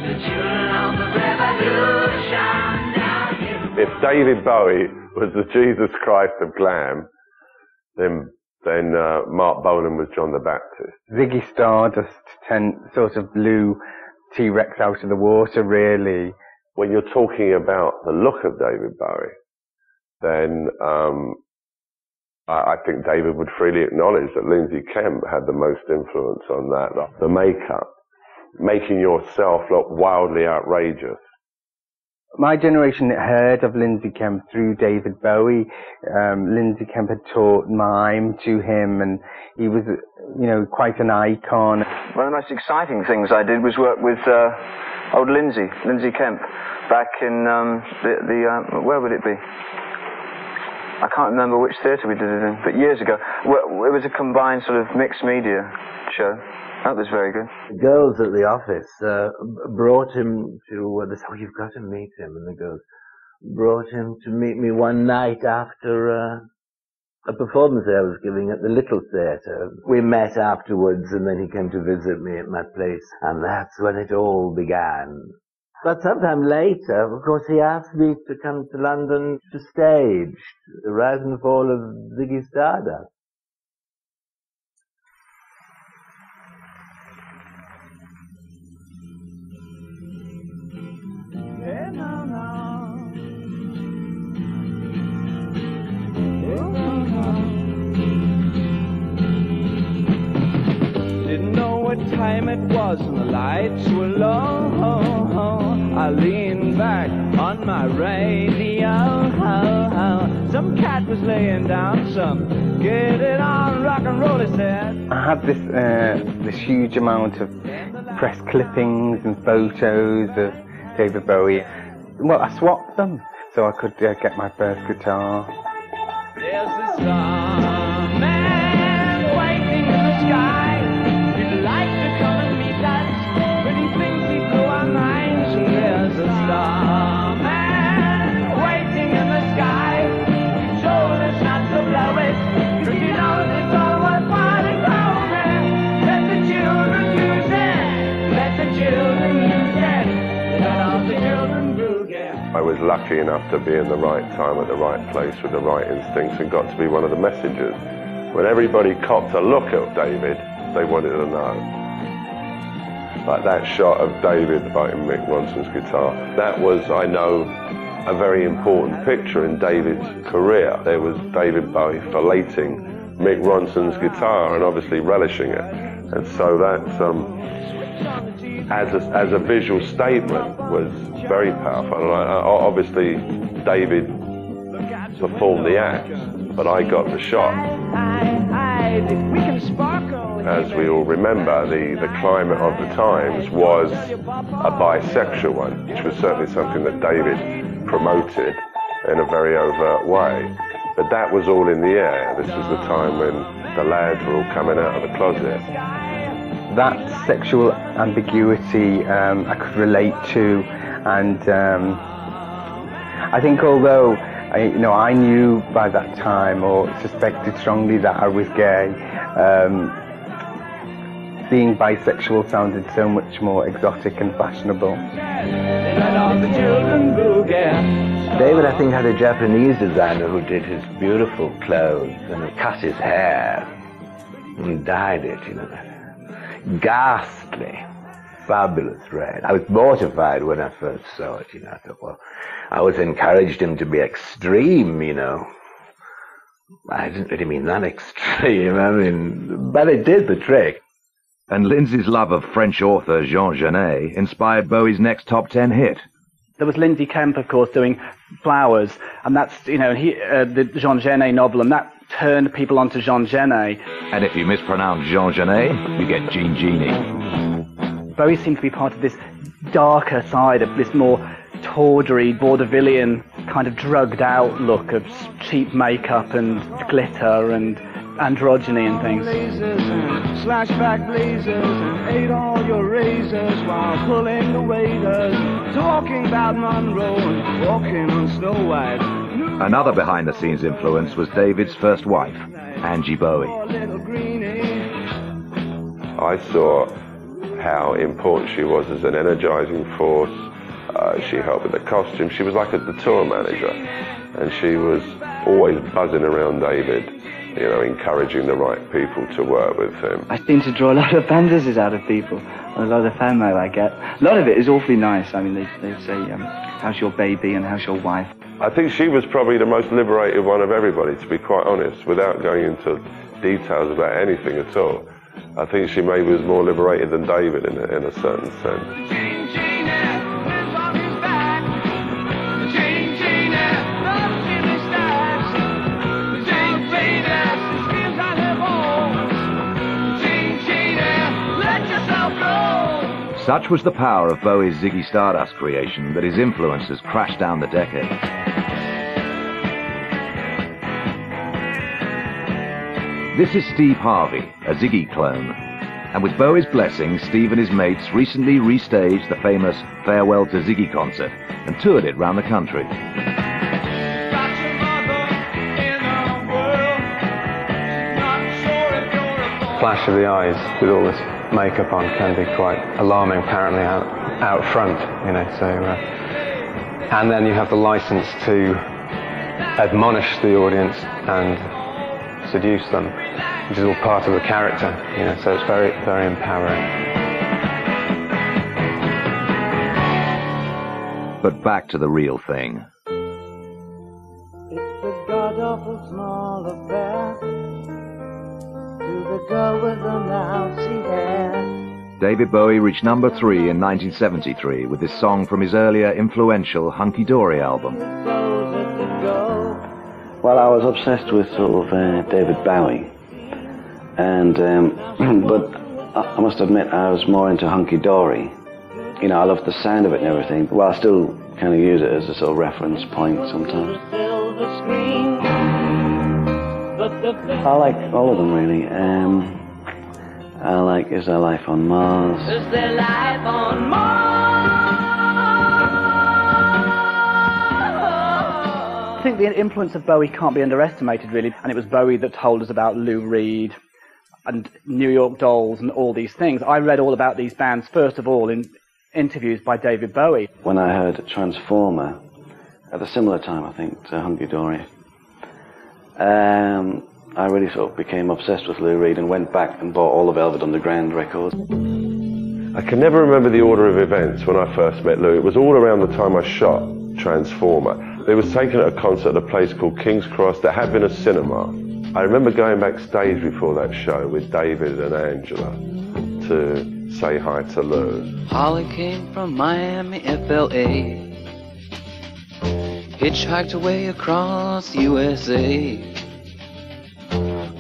The children of the revolution. If David Bowie was the Jesus Christ of glam, then Mark Bolan was John the Baptist. Ziggy Stardust sort of blew T-Rex out of the water, really. When you're talking about the look of David Bowie, then I think David would freely acknowledge that Lindsay Kemp had the most influence on that. The makeup, making yourself look wildly outrageous. My generation heard of Lindsay Kemp through David Bowie. Lindsay Kemp had taught mime to him, and he was, quite an icon. One of the most exciting things I did was work with old Lindsay Kemp, back in where would it be? I can't remember which theatre we did it in, but years ago. It was a combined sort of mixed media show. That was very good. The girls at the office brought him to, they said, "Oh, you've got to meet him." And the girls brought him to meet me one night after a performance I was giving at the Little Theatre. We met afterwards, and then he came to visit me at my place, and that's when it all began. But sometime later, of course, he asked me to come to London to stage the rise and fall of Ziggy Stardust. Didn't know what time it was and the lights were low. I leaned back on my radio. Some cat was laying down some "Get It On" rock and roll, he said. I had this huge amount of press clippings and photos of David Bowie. Well, I swapped them so I could get my first guitar. There's this man waiting in the sky. He'd like to come and meet us, but he thinks he'd blow our minds. And there's a star man waiting in the sky. He told us not to blow it, 'cause he knows it's all worthwhile and growing. Let the children use it, let the children use it, let all the children do get. I was lucky enough to be in the right time at the right place with the right instincts and got to be one of the messengers. When everybody copped a look at David, they wanted to know. Like that shot of David biting Mick Ronson's guitar. That was, I know, a very important picture in David's career. There was David Bowie filleting Mick Ronson's guitar and obviously relishing it. And so that, as a visual statement, was very powerful. And obviously, David performed the act, but I got the shot. As we all remember, the climate of the times was a bisexual one, which was certainly something that David promoted in a very overt way. But that was all in the air. This was the time when the lads were all coming out of the closet. That sexual ambiguity I could relate to, and I think although I knew by that time, or suspected strongly that I was gay, being bisexual sounded so much more exotic and fashionable. David, I think, had a Japanese designer who did his beautiful clothes and cut his hair and dyed it, ghastly, fabulous red. I was mortified when I first saw it, I thought, well, I always encouraged him to be extreme, I didn't really mean that extreme, but it did the trick. And Lindsay's love of French author Jean Genet inspired Bowie's next top 10 hit. There was Lindsay Kemp, of course, doing Flowers, and that's, the Jean Genet novel, and that turned people onto Jean Genet. And if you mispronounce Jean Genet, you get Jean Genie. Bowie seemed to be part of this darker side of this more tawdry, vaudevillian, kind of drugged out look of cheap makeup and glitter and androgyny and things. Slashback blazers and ate all your razors while pulling the waiters, talking about Monroe and walking on Snow White. Another behind-the-scenes influence was David's first wife, Angie Bowie. I saw how important she was as an energizing force. She helped with the costume. She was like the tour manager, and she was always buzzing around David, you know, encouraging the right people to work with him. I seem to draw a lot of fantasies out of people, a lot of the fan mail I get. A lot of it is awfully nice. I mean, they say, how's your baby and how's your wife? I think she was probably the most liberated one of everybody, to be quite honest, without going into details about anything at all. I think she maybe was more liberated than David in a certain sense. Such was the power of Bowie's Ziggy Stardust creation that his influences crashed down the decade. This is Steve Harvey, a Ziggy clone. And with Bowie's blessing, Steve and his mates recently restaged the famous Farewell to Ziggy concert and toured it round the country. Flash of the eyes with all this makeup on can be quite alarming, apparently, out front, you know, so and then you have the license to admonish the audience and seduce them, which is all part of the character, you know, so it's very, very empowering. But back to the real thing. It's a god-awful small affair to the girl with the mousy hair. David Bowie reached number 3 in 1973 with this song from his earlier influential Hunky Dory album. Well, I was obsessed with sort of David Bowie, and but I must admit I was more into Hunky Dory. You know, I loved the sound of it and everything. Well, I still kind of use it as a sort of reference point sometimes. I like all of them really. I like Is There Life on Mars? Is there life on Mars? I think the influence of Bowie can't be underestimated, really. And it was Bowie that told us about Lou Reed and New York Dolls and all these things. I read all about these bands, first of all, in interviews by David Bowie. When I heard Transformer, at a similar time, I think, to Hunky Dory, I really sort of became obsessed with Lou Reed and went back and bought all the Velvet Underground records. I can never remember the order of events when I first met Lou. It was all around the time I shot Transformer. It was taken at a concert at a place called King's Cross that had been a cinema. I remember going backstage before that show with David and Angela to say hi to Lou. Holly came from Miami, FLA, hitchhiked away across USA,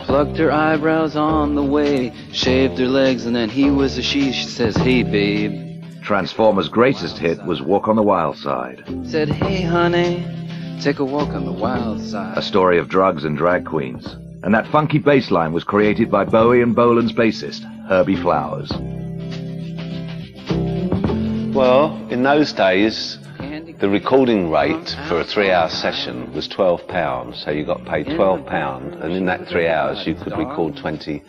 plucked her eyebrows on the way, shaved her legs, and then he was a she. She says, hey babe. Transformer's greatest hit was Walk on the Wild Side. Said, hey honey, take a walk on the wild side. A story of drugs and drag queens. And that funky bass line was created by Bowie and Bolan's bassist, Herbie Flowers. Well, in those days, the recording rate for a 3-hour session was £12, so you got paid £12, and in that 3 hours you could record 20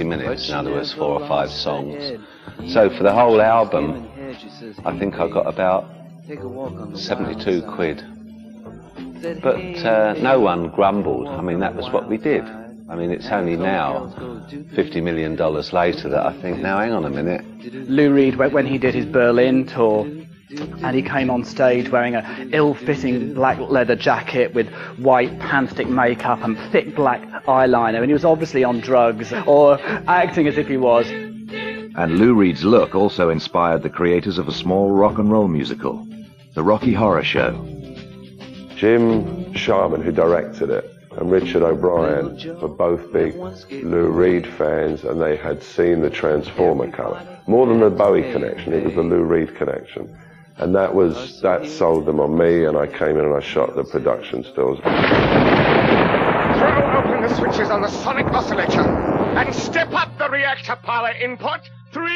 minutes, in other words 4 or 5 songs. So for the whole album, I think I got about 72 quid. But no one grumbled. I mean, that was what we did. I mean, it's only now, $50 million later, that I think, now hang on a minute. Lou Reed, when he did his Berlin tour, and he came on stage wearing a ill-fitting black leather jacket with white pan-stick makeup and thick black eyeliner, and he was obviously on drugs, or acting as if he was. And Lou Reed's look also inspired the creators of a small rock and roll musical, The Rocky Horror Show. Jim Sharman, who directed it, and Richard O'Brien were both big Lou Reed fans, and they had seen the Transformer colour. More than the Bowie connection, it was the Lou Reed connection. And that sold them on me, and I came in and I shot the production stills. Throw open the switches on the sonic oscillator and step up the reactor power input. 3,